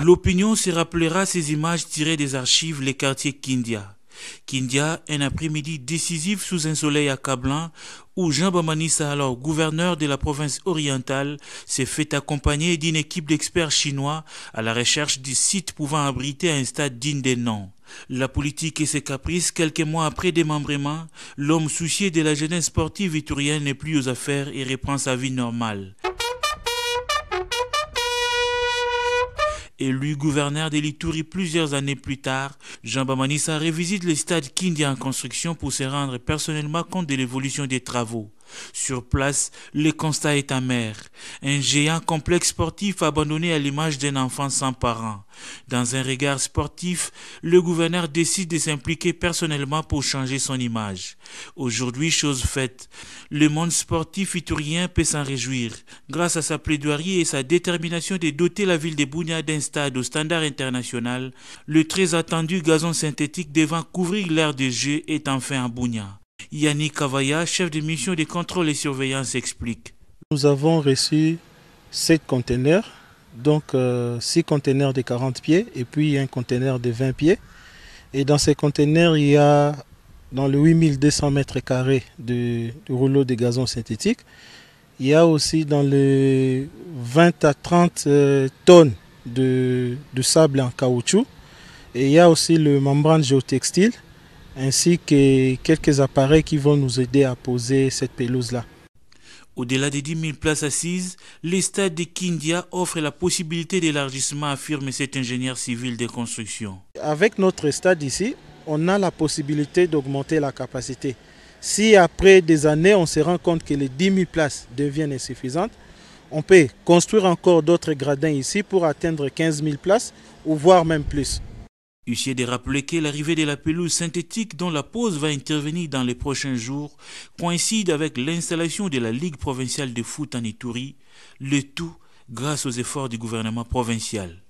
L'opinion se rappellera ces images tirées des archives les quartiers Kindia. Kindia, un après-midi décisif sous un soleil accablant où Jean Bamanissa, alors gouverneur de la province orientale, s'est fait accompagner d'une équipe d'experts chinois à la recherche du site pouvant abriter un stade digne des noms. La politique et ses caprices, quelques mois après démembrement, l'homme soucié de la jeunesse sportive iturienne n'est plus aux affaires et reprend sa vie normale. Élu gouverneur de l'Ituri plusieurs années plus tard, Jean Bamanissa revisite le stade Kindia en construction pour se rendre personnellement compte de l'évolution des travaux. Sur place, le constat est amer. Un géant complexe sportif abandonné à l'image d'un enfant sans parents. Dans un regard sportif, le gouverneur décide de s'impliquer personnellement pour changer son image. Aujourd'hui, chose faite, le monde sportif iturien peut s'en réjouir. Grâce à sa plaidoirie et sa détermination de doter la ville de Bunia d'un stade au standard international, le très attendu gazon synthétique devant couvrir l'aire de jeu est enfin à Bunia. Yannick Kavaya, chef de mission de contrôle et surveillance, explique. Nous avons reçu 7 conteneurs, donc 6 conteneurs de 40 pieds et puis un conteneur de 20 pieds. Et dans ces conteneurs, il y a dans le 8200 mètres carrés de rouleau de gazon synthétique. Il y a aussi dans les 20 à 30 tonnes de sable en caoutchouc. Et il y a aussi le membrane géotextile, ainsi que quelques appareils qui vont nous aider à poser cette pelouse-là. Au-delà des 10 000 places assises, le stade de Kindia offre la possibilité d'élargissement, affirme cet ingénieur civil de construction. Avec notre stade ici, on a la possibilité d'augmenter la capacité. Si après des années, on se rend compte que les 10 000 places deviennent insuffisantes, on peut construire encore d'autres gradins ici pour atteindre 15 000 places ou voire même plus. Utile de rappeler que l'arrivée de la pelouse synthétique dont la pose va intervenir dans les prochains jours coïncide avec l'installation de la Ligue provinciale de foot en Ituri, le tout grâce aux efforts du gouvernement provincial.